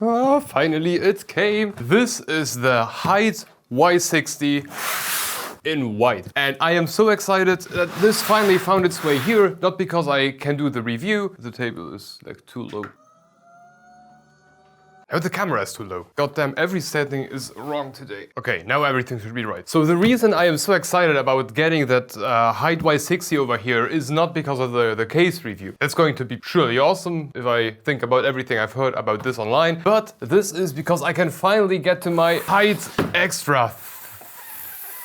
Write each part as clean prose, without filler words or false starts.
Ah, finally it came. This is the Hyte Y60 in white. And I am so excited that this finally found its way here, not because I can do the review. The table is like too low. Oh, the camera is too low. Goddamn, every setting is wrong today. Okay, now everything should be right. So the reason I am so excited about getting that Hyte Y60 over here is not because of the case review. It's going to be surely awesome if I think about everything I've heard about this online. But this is because I can finally get to my Hyte Xtra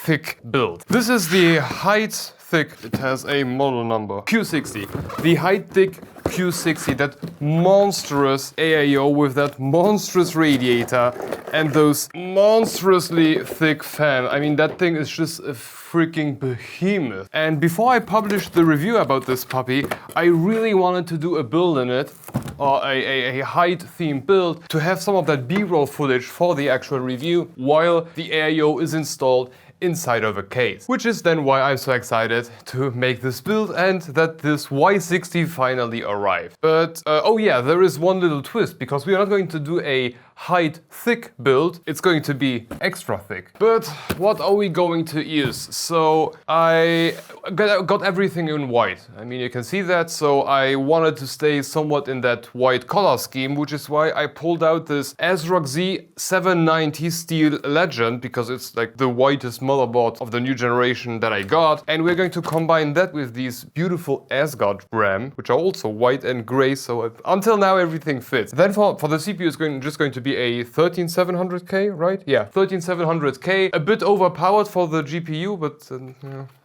Thicc build. This is the Hyte Thicc. It has a model number. Q60. The Hyte Thicc Q60, that monstrous AIO with that monstrous radiator and those monstrously thick fan. I mean, that thing is just a freaking behemoth. And before I published the review about this puppy, I really wanted to do a build in it, or a Hyte themed build, to have some of that B-roll footage for the actual review while the AIO is installed inside of a case. Which is then why I'm so excited to make this build and that this Y60 finally arrived. But, oh yeah, there is one little twist, because we are not going to do a Hyte Thicc build, it's going to be Xtra Thicc. But what are we going to use? So I got everything in white. I mean, you can see that, so I wanted to stay somewhat in that white color scheme, which is why I pulled out this ASRock Z790 Steel Legend, because it's like the whitest motherboard of the new generation that I got. And we're going to combine that with these beautiful Asgard RAM, which are also white and gray, so until now everything fits. Then for the CPU is just going to be a 13700K, right? Yeah, 13700K, a bit overpowered for the GPU, but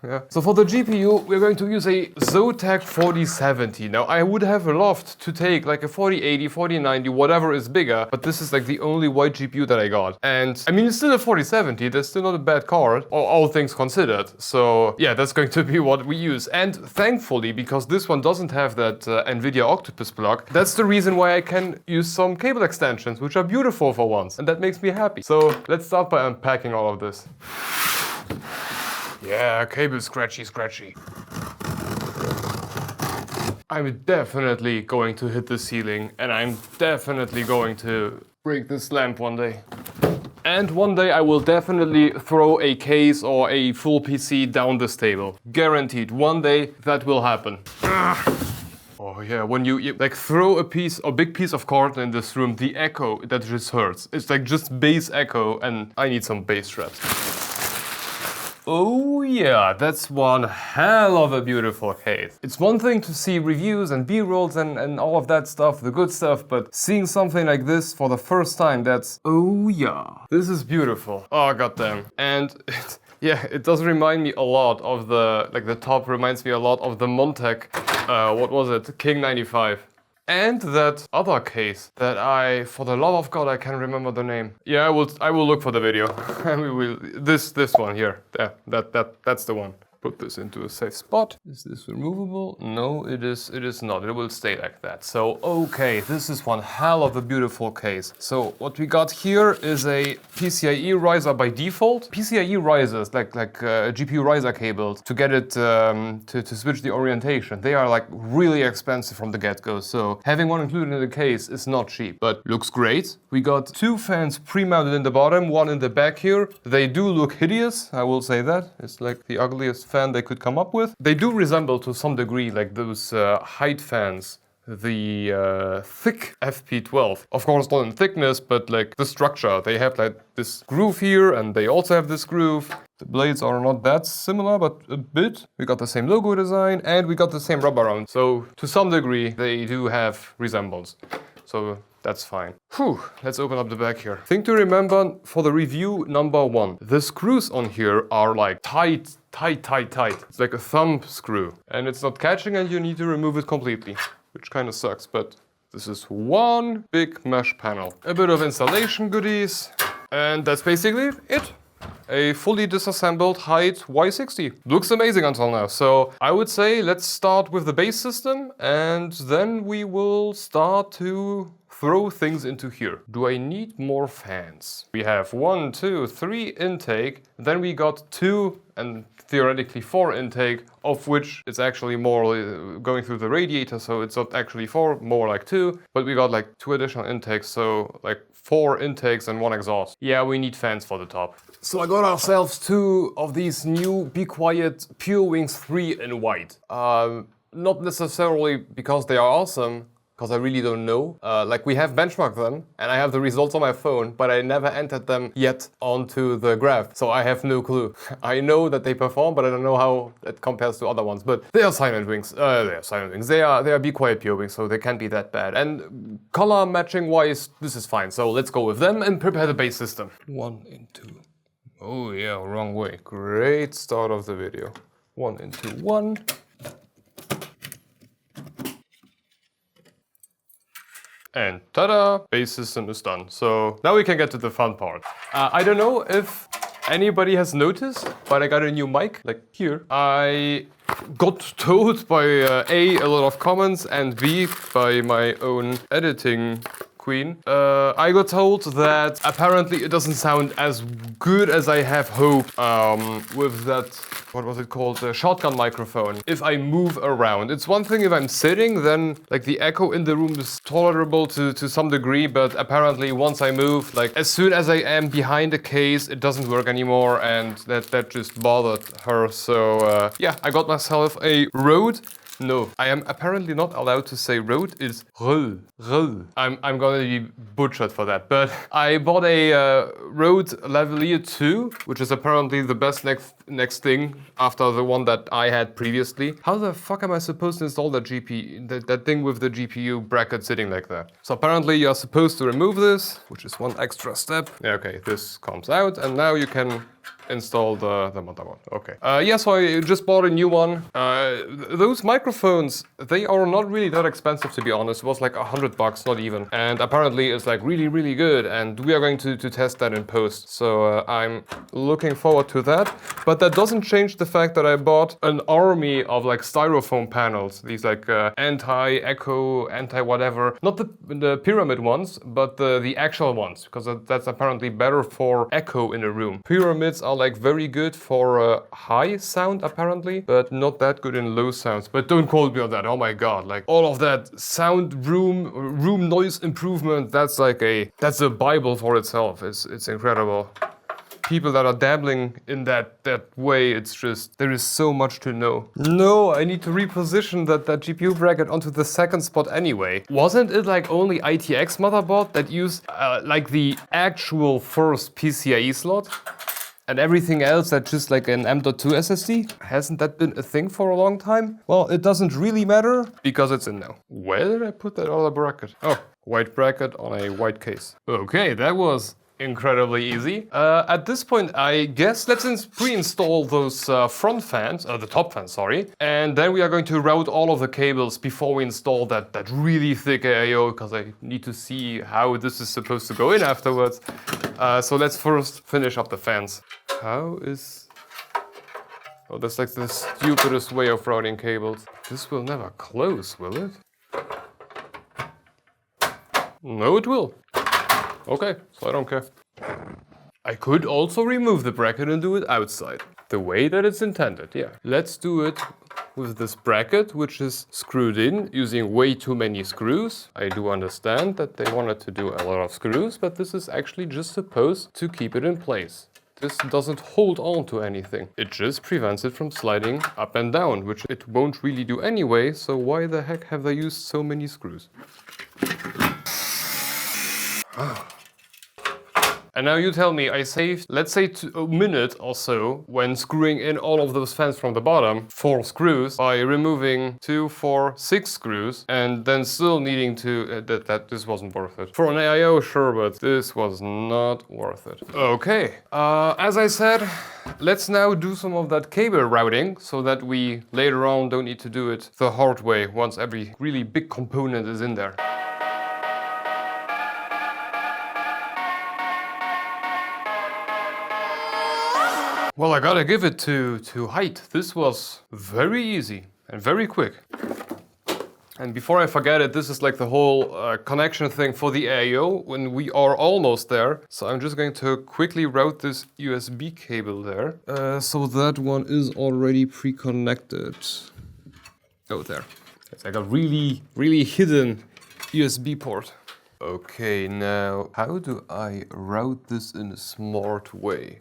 yeah. So for the GPU, we're going to use a Zotac 4070. Now, I would have loved to take like a 4080, 4090, whatever is bigger, but this is like the only white GPU that I got. And I mean, it's still a 4070, that's still not a bad card, all things considered. So yeah, that's going to be what we use. And thankfully, because this one doesn't have that NVIDIA Octopus block, that's the reason why I can use some cable extensions, which are beautiful for once, and that makes me happy. So let's start by unpacking all of this. Yeah, cable scratchy. I'm definitely going to hit the ceiling, and I'm definitely going to break this lamp one day. And one day I will definitely throw a case or a full PC down this table. Guaranteed, one day that will happen. Oh yeah, when you like throw a big piece of cardboard in this room, the echo, that just hurts. It's like just bass echo, and I need some bass traps. Oh yeah, that's one hell of a beautiful case. It's one thing to see reviews and B-rolls and all of that stuff, the good stuff, but seeing something like this for the first time, that's, oh yeah. This is beautiful. Oh goddamn. And yeah, it does remind me a lot of the top reminds me a lot of the Montec, what was it, King 95. And that other case that for the love of God, I can't remember the name. Yeah, I will look for the video. And we will, this one here, that's the one. Put this into a safe spot. Is this removable? No, it is not. It will stay like that. So, okay, this is one hell of a beautiful case. So, what we got here is a PCIe riser by default. PCIe risers, like GPU riser cables, to get it to switch the orientation. They are like really expensive from the get-go. So, having one included in the case is not cheap, but looks great. We got two fans pre-mounted in the bottom, one in the back here. They do look hideous, I will say that. It's like the ugliest fan they could come up with. They do resemble to some degree like those Hyte fans, the Thicc FP12. Of course not in thickness, but like the structure. They have like this groove here, and they also have this groove. The blades are not that similar, but a bit. We got the same logo design, and we got the same rubber round. So to some degree, they do have resemblance. So that's fine. Whew, let's open up the back here. Thing to remember for the review number 1. The screws on here are like tight. It's like a thumb screw. And it's not catching, and you need to remove it completely, which kind of sucks, but this is one big mesh panel. A bit of installation goodies, and that's basically it. A fully disassembled Hyte Y60. Looks amazing until now. So I would say let's start with the base system, and then we will start to throw things into here. Do I need more fans? We have 1, 2, 3 intake, then we got 2 and theoretically 4 intake, of which it's actually more going through the radiator, so it's not actually 4, more like 2, but we got like 2 additional intakes, so like 4 intakes and 1 exhaust. Yeah, we need fans for the top. So I got ourselves 2 of these new Be Quiet Pure Wings 3 in white. Not necessarily because they are awesome, because I really don't know. Like we have benchmarked them and I have the results on my phone, but I never entered them yet onto the graph. So I have no clue. I know that they perform, but I don't know how it compares to other ones. But they are silent wings. They are silent wings. They are Be Quiet Pure Wings, so they can't be that bad. And color matching wise, this is fine. So let's go with them and prepare the base system. 1 into. Oh yeah, wrong way. Great start of the video. 1 into 1. And ta-da! Base system is done. So now we can get to the fun part. I don't know if anybody has noticed, but I got a new mic, like here. I got told by A lot of comments, and B, by my own editing queen. I got told that apparently it doesn't sound as good as I have hoped with that, what was it called, the shotgun microphone. If I move around, it's one thing if I'm sitting, then like the echo in the room is tolerable to some degree, but apparently once I move, like as soon as I am behind a case, it doesn't work anymore, and that just bothered her. So yeah, I got myself a Rode. No, I am apparently not allowed to say Rode. It's Rode. I'm gonna be butchered for that, but I bought a Rode Lavalier 2, which is apparently the best next thing after the one that I had previously. How the fuck am I supposed to install that that thing with the GPU bracket sitting like that? So apparently you're supposed to remove this, which is one extra step. Yeah, okay, this comes out, and now you can install the motherboard. Okay. Yeah, so I just bought a new one. Those microphones, they are not really that expensive, to be honest. It was like $100, not even. And apparently it's like really, really good. And we are going to test that in post. So I'm looking forward to that. But that doesn't change the fact that I bought an army of like styrofoam panels. These like anti-echo, anti-whatever. Not the pyramid ones, but the actual ones. Because that's apparently better for echo in a room. Pyramids are like very good for high sound apparently, but not that good in low sounds. But don't quote me on that. Oh my god, like all of that sound room noise improvement, that's a Bible for itself. It's incredible. People that are dabbling in that way, it's just, there is so much to know. No, I need to reposition that GPU bracket onto the second spot anyway. Wasn't it like only ITX motherboard that used like the actual first PCIe slot? And everything else that's just like an M.2 SSD? Hasn't that been a thing for a long time? Well, it doesn't really matter because it's in now. Where did I put that other bracket? Oh, white bracket on a white case. Okay, that was incredibly easy. At this point, I guess let's pre-install those front fans, the top fans, sorry. And then we are going to route all of the cables before we install that really thick AIO, because I need to see how this is supposed to go in afterwards. So let's first finish up the fans. How is... Oh, that's like the stupidest way of routing cables. This will never close, will it? No, it will. Okay, so I don't care. I could also remove the bracket and do it outside. The way that it's intended, yeah. Let's do it with this bracket, which is screwed in using way too many screws. I do understand that they wanted to do a lot of screws, but this is actually just supposed to keep it in place. This doesn't hold on to anything. It just prevents it from sliding up and down, which it won't really do anyway, so why the heck have they used so many screws? And now you tell me I saved, let's say, a minute or so when screwing in all of those fans from the bottom, 4 screws, by removing 2, 4, 6 screws, and then still needing to, that this wasn't worth it. For an AIO, sure, but this was not worth it. Okay, as I said, let's now do some of that cable routing so that we later on don't need to do it the hard way once every really big component is in there. Well, I gotta give it to Hyte. This was very easy and very quick. And before I forget it, this is like the whole connection thing for the AIO when we are almost there. So I'm just going to quickly route this USB cable there. So that one is already pre-connected. Oh, there. It's like a really, really hidden USB port. Okay, now how do I route this in a smart way?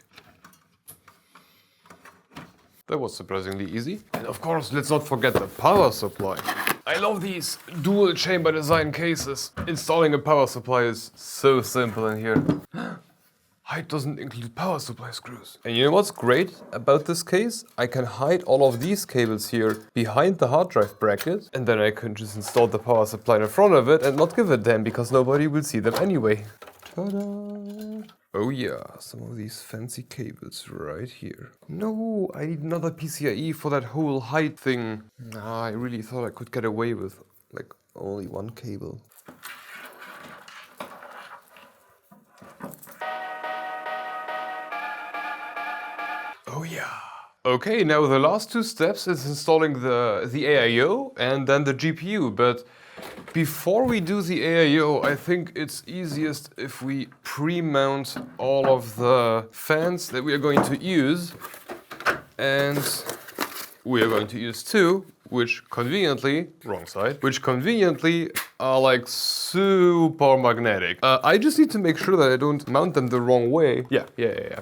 That was surprisingly easy. And of course, let's not forget the power supply. I love these dual chamber design cases. Installing a power supply is so simple in here. Hyte doesn't include power supply screws. And you know what's great about this case? I can hide all of these cables here behind the hard drive bracket, and then I can just install the power supply in front of it and not give a damn because nobody will see them anyway. Ta-da! Oh yeah, some of these fancy cables right here. No, I need another PCIe for that whole Hyte thing. Nah, I really thought I could get away with like only one cable. Oh yeah. Okay, now the last two steps is installing the AIO and then the GPU, but before we do the AIO, I think it's easiest if we pre-mount all of the fans that we are going to use, and we are going to use two, which conveniently, wrong side, which conveniently are like super magnetic. I just need to make sure that I don't mount them the wrong way. Yeah,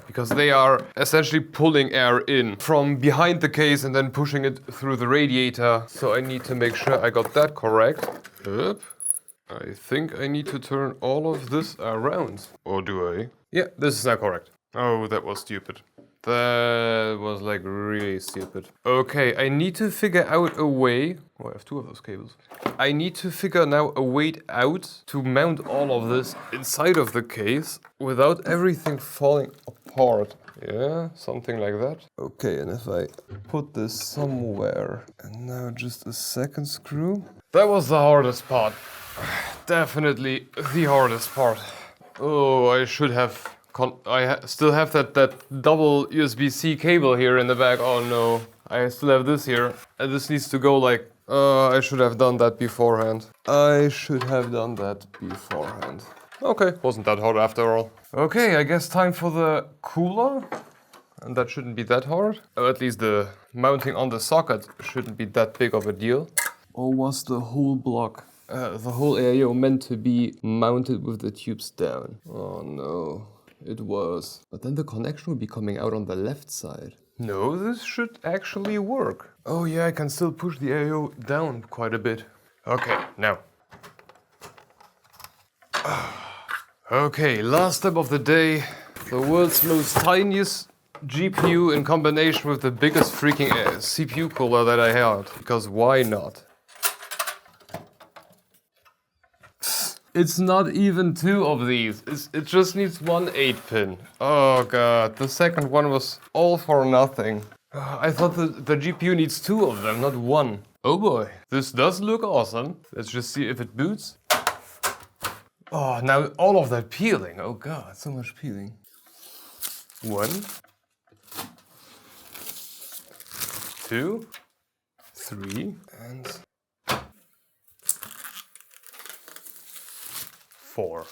because they are essentially pulling air in from behind the case and then pushing it through the radiator. So I need to make sure I got that correct. Yep. I think I need to turn all of this around. Or do I? Yeah, this is now correct. Oh, that was stupid. That was like really stupid. Okay, I need to figure out a way. Oh, I have two of those cables. I need to figure now a way out to mount all of this inside of the case without everything falling apart. Yeah, something like that. Okay, and if I put this somewhere, and now just a second screw. That was the hardest part. Definitely the hardest part. Oh, I should have... still have that double USB-C cable here in the back. Oh no, I still have this here. And this needs to go like... I should have done that beforehand. Okay, wasn't that hard after all. Okay, I guess time for the cooler. And that shouldn't be that hard. Or at least the mounting on the socket shouldn't be that big of a deal. Or was the whole block, the whole AIO meant to be mounted with the tubes down? Oh no. It was. But then the connection will be coming out on the left side. No, this should actually work. Oh yeah, I can still push the AIO down quite a bit. Okay, now. Okay, last step of the day. The world's most tiniest GPU in combination with the biggest freaking CPU cooler that I had. Because why not? It's not even two of these. It just needs one 8-pin. Oh god, the second one was all for nothing. I thought the GPU needs two of them, not one. Oh boy, this does look awesome. Let's just see if it boots. Oh, now all of that peeling. Oh god, so much peeling. 1, 2, 3, and 4.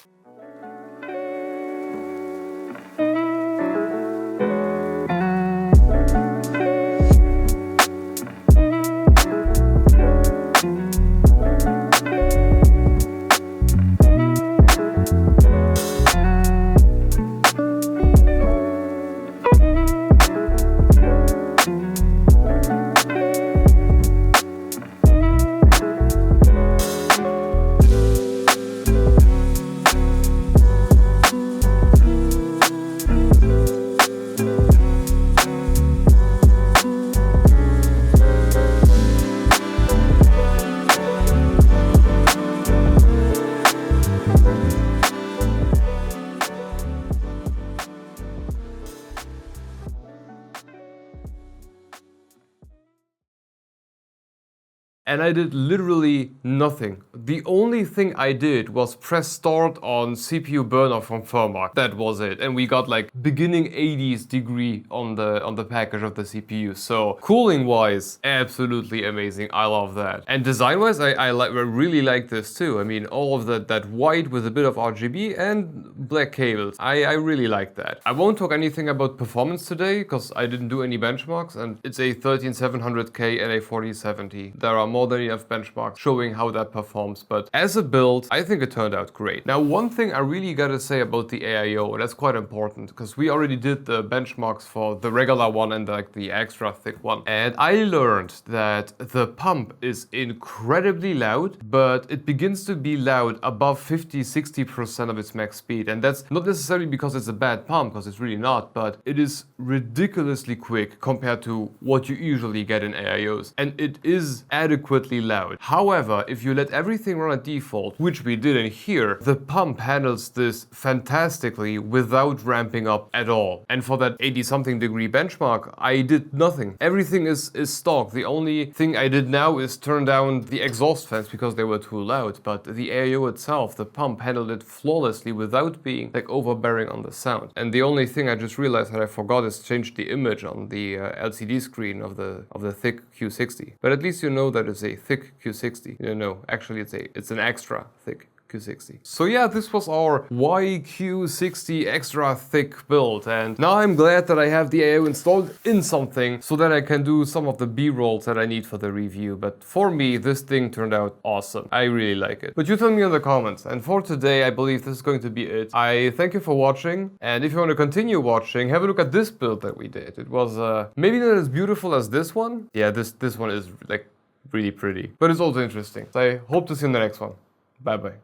and I did literally nothing. The only thing I did was press start on CPU burner from Firmark. That was it, and we got like beginning 80s degree on the package of the CPU. So cooling wise, absolutely amazing. I love that. And design wise, I really like this too. I mean, all of that white with a bit of RGB and black cables. I really like that. I won't talk anything about performance today because I didn't do any benchmarks, and it's a 13700K and a 4070. There are more than enough benchmarks showing how that performs, but as a build, I think it turned out great. Now, one thing I really gotta say about the AIO, and that's quite important because we already did the benchmarks for the regular one and like the Xtra Thicc one, and I learned that the pump is incredibly loud, but it begins to be loud above 50-60% of its max speed, and that's not necessarily because it's a bad pump, because it's really not, but it is ridiculously quick compared to what you usually get in AIOs, and it is adequately loud. However, if you let everything run at default, which we did in here, the pump handles this fantastically without ramping up at all. And for that 80-something degree benchmark, I did nothing. Everything is stock. The only thing I did now is turn down the exhaust fans because they were too loud, but the AIO itself, the pump handled it flawlessly without being like overbearing on the sound. And the only thing I just realized that I forgot is change the image on the LCD screen of the Thicc Q60. But at least you know that it's a Thicc Q60. No, actually it's an Xtra Thicc Q60. So yeah, this was our YQ-60 Xtra Thicc build, and now I'm glad that I have the AIO installed in something so that I can do some of the B-rolls that I need for the review. But for me, this thing turned out awesome. I really like it. But you tell me in the comments, and for today, I believe this is going to be it. I thank you for watching, and if you want to continue watching, have a look at this build that we did. It was maybe not as beautiful as this one. Yeah, this one is like really pretty, but it's also interesting. So I hope to see you in the next one. Bye bye.